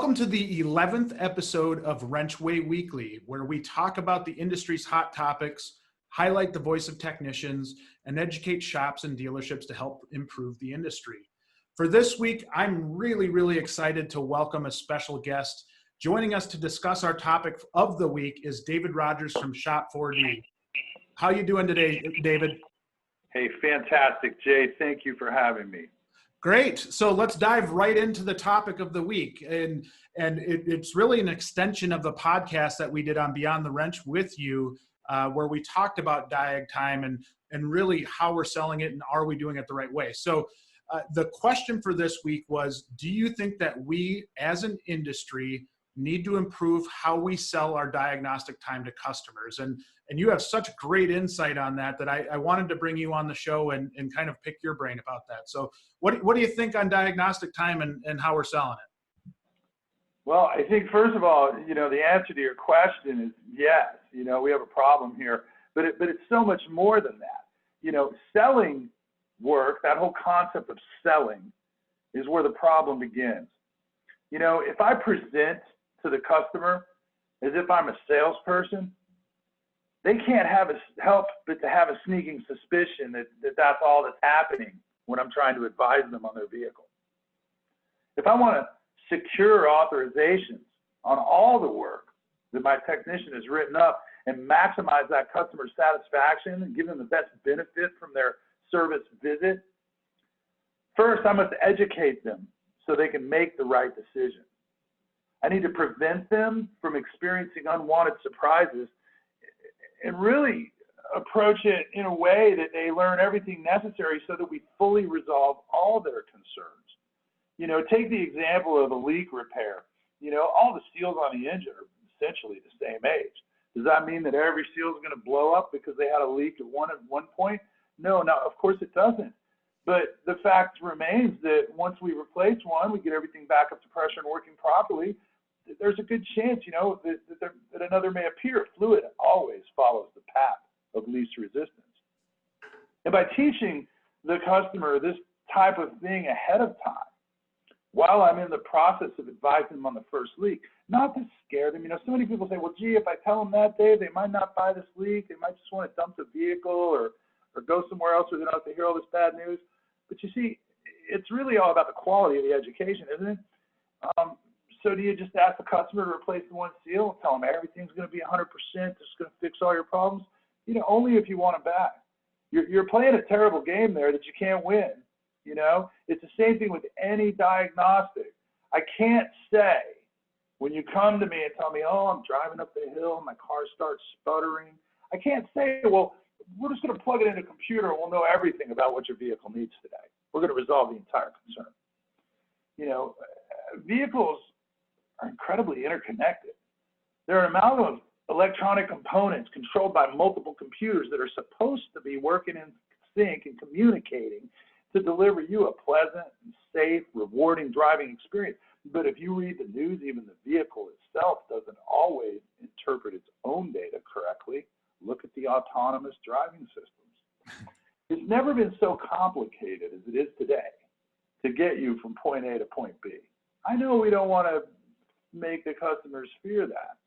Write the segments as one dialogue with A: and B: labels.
A: Welcome to the 11th episode of WrenchWay Weekly, where we talk about the industry's hot topics, highlight the voice of technicians, and educate shops and dealerships to help improve the industry. For this week, I'm really excited to welcome a special guest. Joining us to discuss our topic of the week is David Rogers from Shop 4D. How you doing today, David?
B: Hey, fantastic, Jay. Thank you for having me.
A: Great. So let's dive right into the topic of the week. And it's really an extension of the podcast that we did on Beyond the Wrench with you, where we talked about diag time and really how we're selling it and are we doing it the right way. So the question for this week was, do you think that we as an industry need to improve how we sell our diagnostic time to customers? And you have such great insight on that I wanted to bring you on the show and kind of pick your brain about that. So what do you think on diagnostic time and how we're selling it?
B: Well, I think first of all, the answer to your question is yes. We have a problem here, but it's so much more than that. Selling work, that whole concept of selling is where the problem begins. If I present to the customer as if I'm a salesperson, they can't help but to have a sneaking suspicion that that's all that's happening when I'm trying to advise them on their vehicle. If I want to secure authorizations on all the work that my technician has written up and maximize that customer satisfaction and give them the best benefit from their service visit, first I must educate them so they can make the right decision. I need to prevent them from experiencing unwanted surprises and really approach it in a way that they learn everything necessary so that we fully resolve all their concerns. Take the example of a leak repair. All the seals on the engine are essentially the same age. Does that mean that every seal is going to blow up because they had a leak at one point? No, of course it doesn't. But the fact remains that once we replace one, we get everything back up to pressure and working properly, there's a good chance, that another may appear. Fluid always follows the path of least resistance. And by teaching the customer this type of thing ahead of time, while I'm in the process of advising them on the first leak, not to scare them. So many people say, well, gee, if I tell them that, Dave, they might not buy this leak. They might just want to dump the vehicle or go somewhere else where they don't have to hear all this bad news. But you see, it's really all about the quality of the education, isn't it? So do you just ask the customer to replace the one seal and tell them everything's going to be 100%, just going to fix all your problems? Only if you want them back. You're playing a terrible game there that you can't win. It's the same thing with any diagnostic. I can't say when you come to me and tell me, oh, I'm driving up the hill and my car starts sputtering. I can't say, well, we're just going to plug it in a computer and we'll know everything about what your vehicle needs today. We're going to resolve the entire concern. Vehicles are incredibly interconnected. They're an amalgam of electronic components controlled by multiple computers that are supposed to be working in sync and communicating to deliver you a pleasant and safe, rewarding driving experience. But if you read the news, even the vehicle itself doesn't always interpret its own data correctly. Look at the autonomous driving systems. It's never been so complicated as it is today to get you from point A to point B. I know we don't want to make the customers fear that,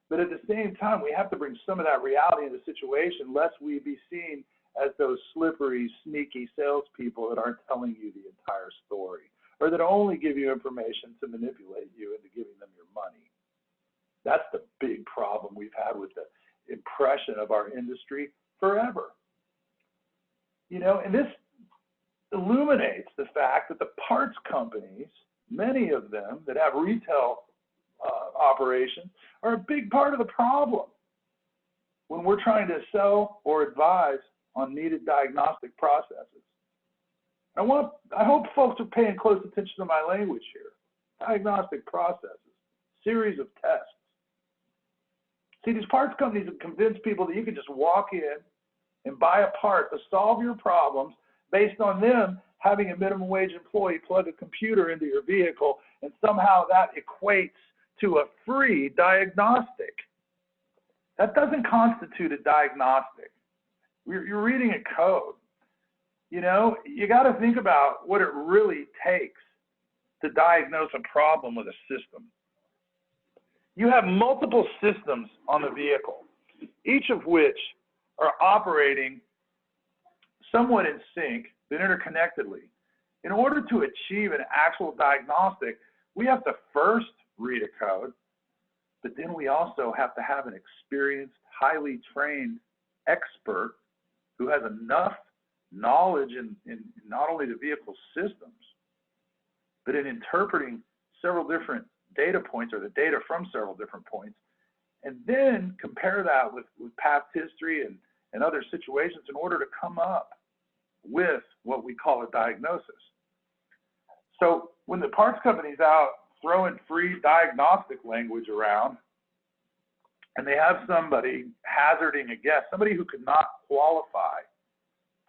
B: but at the same time, we have to bring some of that reality into the situation, lest we be seen as those slippery, sneaky salespeople that aren't telling you the entire story, or that only give you information to manipulate you into giving them your money. That's the big problem we've had with the impression of our industry forever. And this illuminates the fact that the parts companies, many of them that have retail operations, are a big part of the problem when we're trying to sell or advise on needed diagnostic processes. I hope folks are paying close attention to my language here. Diagnostic processes, series of tests. See, these parts companies have convinced people that you can just walk in and buy a part to solve your problems based on them having a minimum wage employee plug a computer into your vehicle, and somehow that equates to a free diagnostic. That doesn't constitute a diagnostic. You're reading a code. You got to think about what it really takes to diagnose a problem with a system. You have multiple systems on the vehicle, each of which are operating somewhat in sync, but interconnectedly. In order to achieve an actual diagnostic, we have to first read a code, but then we also have to have an experienced, highly trained expert who has enough knowledge in not only the vehicle systems, but in interpreting several different data points or the data from several different points, and then compare that with past history and other situations in order to come up with what we call a diagnosis. So when the parts company's out throwing free diagnostic language around, and they have somebody hazarding a guess, somebody who could not qualify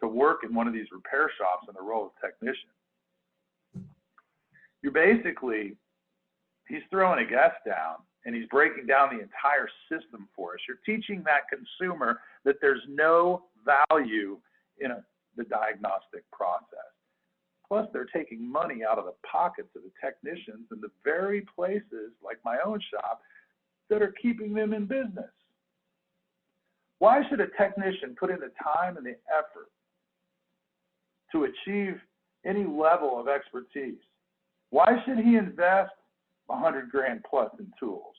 B: to work in one of these repair shops in the role of technician, you're basically, he's throwing a guess down and he's breaking down the entire system for us. You're teaching that consumer that there's no value in the diagnostic process. Plus, they're taking money out of the pockets of the technicians in the very places, like my own shop, that are keeping them in business. Why should a technician put in the time and the effort to achieve any level of expertise? Why should he invest $100 grand plus in tools?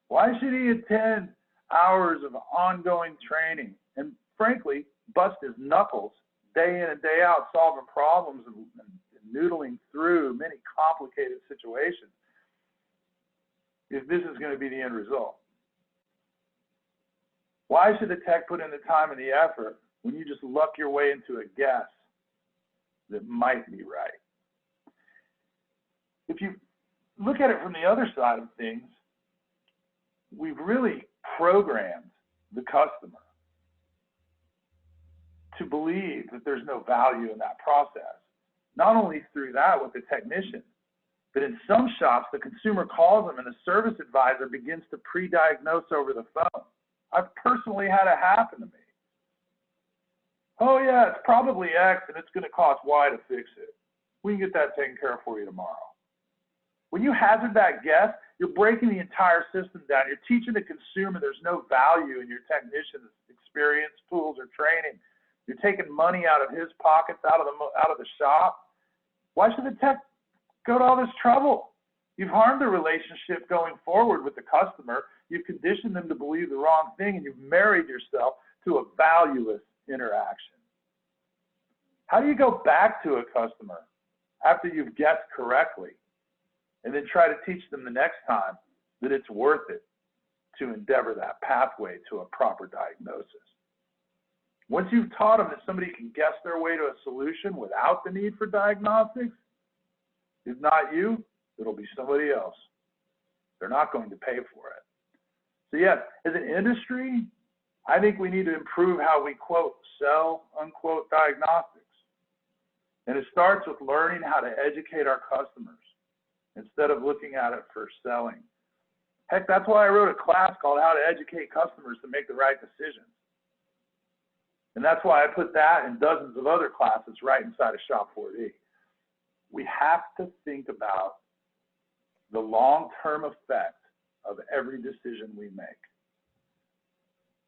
B: Why should he attend hours of ongoing training and, frankly, bust his knuckles day in and day out solving problems and noodling through many complicated situations if this is going to be the end result? Why should the tech put in the time and the effort when you just luck your way into a guess that might be right? If you look at it from the other side of things, we've really programmed the customer to believe that there's no value in that process. Not only through that with the technician, but in some shops, the consumer calls them and the service advisor begins to pre-diagnose over the phone. I've personally had it happen to me. Oh yeah, it's probably X and it's going to cost Y to fix it. We can get that taken care of for you tomorrow. When you hazard that guess, you're breaking the entire system down. You're teaching the consumer there's no value in your technician's experience, tools, or training. You're taking money out of his pockets, out of the shop. Why should the tech go to all this trouble? You've harmed the relationship going forward with the customer. You've conditioned them to believe the wrong thing, and you've married yourself to a valueless interaction. How do you go back to a customer after you've guessed correctly and then try to teach them the next time that it's worth it to endeavor that pathway to a proper diagnosis? Once you've taught them that somebody can guess their way to a solution without the need for diagnostics, if not you, it'll be somebody else. They're not going to pay for it. So yes, as an industry, I think we need to improve how we quote, sell, unquote, diagnostics. And it starts with learning how to educate our customers instead of looking at it for selling. Heck, that's why I wrote a class called How to Educate Customers to Make the Right Decisions. And that's why I put that and dozens of other classes right inside of Shop 4D. We have to think about the long-term effect of every decision we make.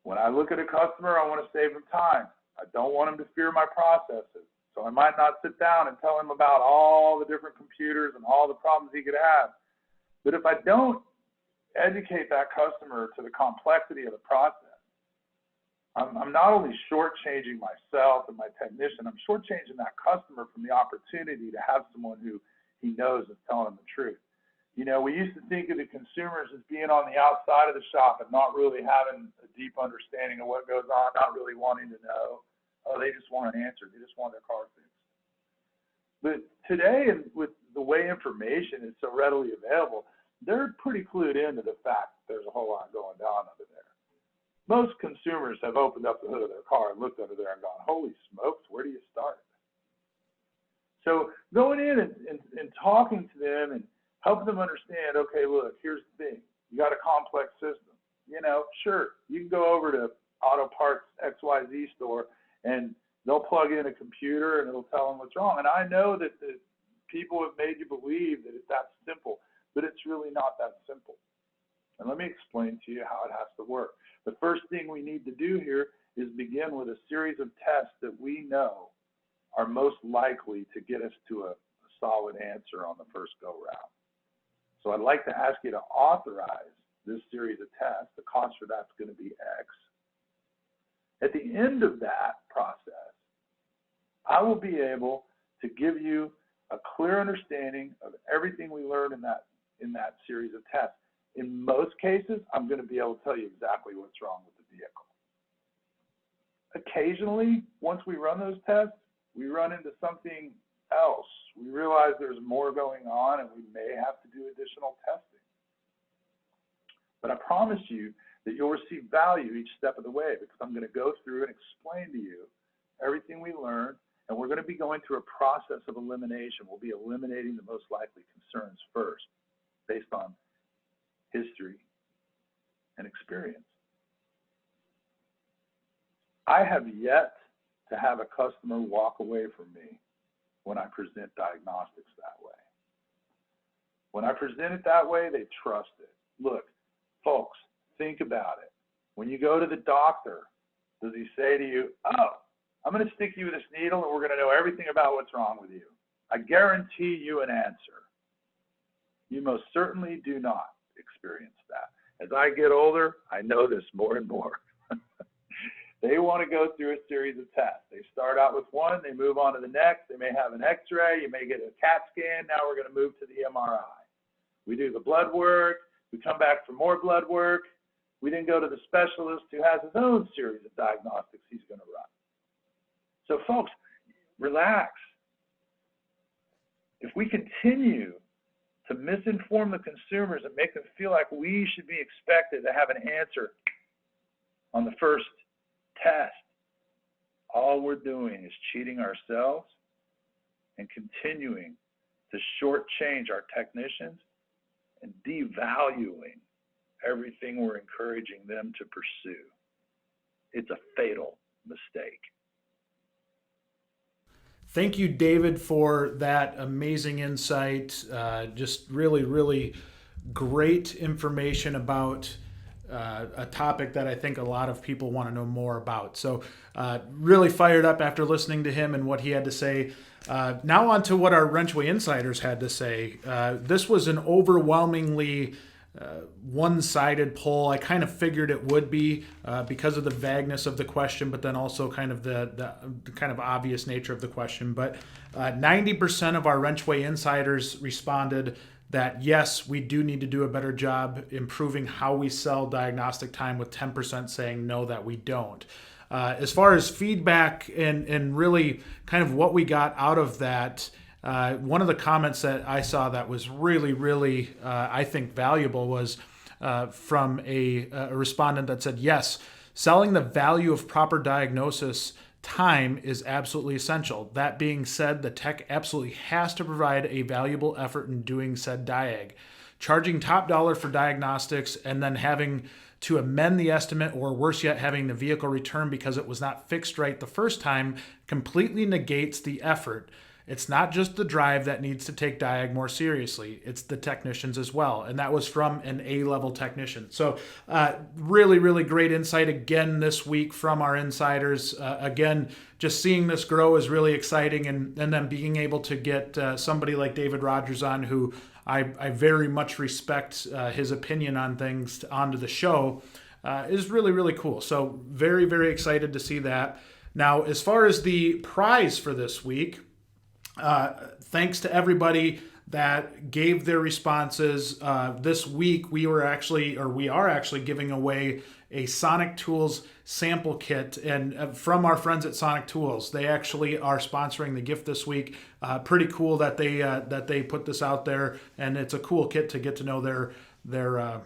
B: When I look at a customer, I want to save them time. I don't want him to fear my processes. So I might not sit down and tell him about all the different computers and all the problems he could have. But if I don't educate that customer to the complexity of the process, I'm not only shortchanging myself and my technician, I'm shortchanging that customer from the opportunity to have someone who he knows is telling him the truth. You know, we used to think of the consumers as being on the outside of the shop and not really having a deep understanding of what goes on, not really wanting to know. Oh, they just want an answer. They just want their car fixed. But today, with the way information is so readily available, they're pretty clued into the fact that there's a whole lot going on under there. Most consumers have opened up the hood of their car and looked under there and gone, holy smokes, where do you start? So going in and talking to them and helping them understand, okay, look, here's the thing. You got a complex system. You know, sure, you can go over to Auto Parts XYZ store and they'll plug in a computer and it'll tell them what's wrong. And I know that the people have made you believe that it's that simple, but it's really not that simple. And let me explain to you how it has to work. The first thing we need to do here is begin with a series of tests that we know are most likely to get us to a solid answer on the first go round. So I'd like to ask you to authorize this series of tests. The cost for that's going to be X. At the end of that process, I will be able to give you a clear understanding of everything we learned in that series of tests. In most cases, I'm going to be able to tell you exactly what's wrong with the vehicle. Occasionally, once we run those tests, we run into something else. We realize there's more going on and we may have to do additional testing. But I promise you that you'll receive value each step of the way, because I'm going to go through and explain to you everything we learned, and we're going to be going through a process of elimination. We'll be eliminating the most likely concerns first, based on history and experience. I have yet to have a customer walk away from me when I present diagnostics that way. When I present it that way, they trust it. Look, folks, think about it. When you go to the doctor, does he say to you, oh, I'm going to stick you with this needle and we're going to know everything about what's wrong with you? I guarantee you an answer. You most certainly do not experience that. As I get older, I know this more and more. They want to go through a series of tests. They start out with one, they move on to the next. They may have an x-ray, you may get a CAT scan. Now we're going to move to the MRI. We do the blood work, we come back for more blood work. We then go to the specialist who has his own series of diagnostics he's going to run. So folks, relax. If we continue to misinform the consumers and make them feel like we should be expected to have an answer on the first test, all we're doing is cheating ourselves and continuing to shortchange our technicians and devaluing everything we're encouraging them to pursue. It's a fatal mistake.
A: Thank you, David, for that amazing insight. Just really, really great information about a topic that I think a lot of people want to know more about. So really fired up after listening to him and what he had to say. Now on to what our WrenchWay Insiders had to say. This was an overwhelmingly one-sided poll. I kind of figured it would be because of the vagueness of the question, but then also kind of the kind of obvious nature of the question. But 90% of our WrenchWay Insiders responded that yes, we do need to do a better job improving how we sell diagnostic time, with 10% saying no, that we don't. As far as feedback and really kind of what we got out of that, one of the comments that I saw that was really, really, I think, valuable was from a respondent that said, yes, selling the value of proper diagnosis time is absolutely essential. That being said, the tech absolutely has to provide a valuable effort in doing said diag. Charging top dollar for diagnostics and then having to amend the estimate, or worse yet, having the vehicle returned because it was not fixed right the first time, completely negates the effort. It's not just the drive that needs to take diag more seriously. It's the technicians as well. And that was from an A-level technician. So really, really great insight again this week from our insiders. Again, just seeing this grow is really exciting. And then being able to get somebody like David Rogers on, who I very much respect his opinion on things, onto the show is really, really cool. So very, very excited to see that. Now, as far as the prize for this week, thanks to everybody that gave their responses. This week we are actually giving away a Sonic Tools sample kit, and from our friends at Sonic Tools. They actually are sponsoring the gift this week. Pretty cool that they put this out there, and it's a cool kit to get to know their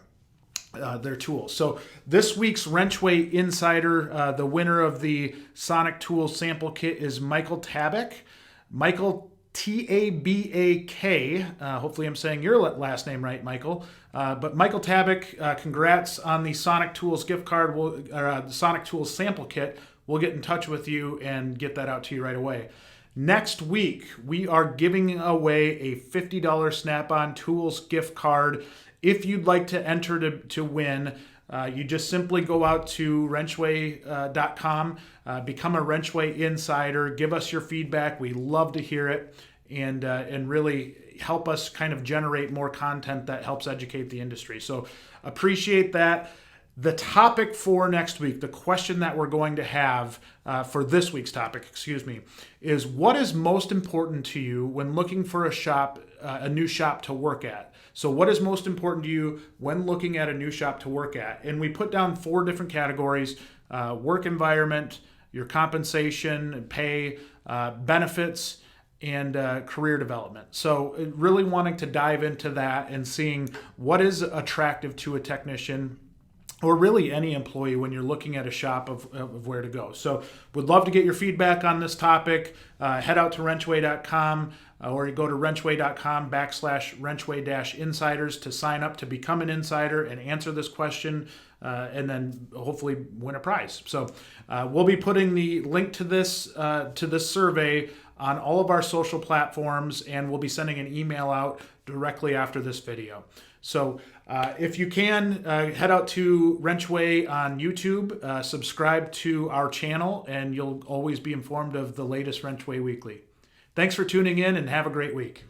A: tools. So this week's WrenchWay Insider, the winner of the Sonic Tools sample kit, is Michael Tabak. Michael, T-A-B-A-K. Hopefully I'm saying your last name right, Michael. But Michael Tabak, congrats on the Sonic Tools gift card, the Sonic Tools sample kit. We'll get in touch with you and get that out to you right away. Next week, we are giving away a $50 Snap-on Tools gift card If you'd like to enter to win, you just simply go out to WrenchWay.com, become a WrenchWay Insider, give us your feedback. We love to hear it, and really help us kind of generate more content that helps educate the industry. So appreciate that. The topic for next week, the question that we're going to have for this week's topic, is what is most important to you when looking for a new shop to work at? So what is most important to you when looking at a new shop to work at? And we put down 4 different categories: work environment, your compensation, pay, benefits, and career development. So really wanting to dive into that and seeing what is attractive to a technician, or really any employee, when you're looking at a shop of where to go. So would love to get your feedback on this topic. Head out to WrenchWay.com, or you go to WrenchWay.com/WrenchWay-Insiders to sign up to become an insider and answer this question, and then hopefully win a prize. So we'll be putting the link to this survey on all of our social platforms, and we'll be sending an email out directly after this video. So if you can, head out to WrenchWay on YouTube, subscribe to our channel, and you'll always be informed of the latest WrenchWay Weekly. Thanks for tuning in, and have a great week.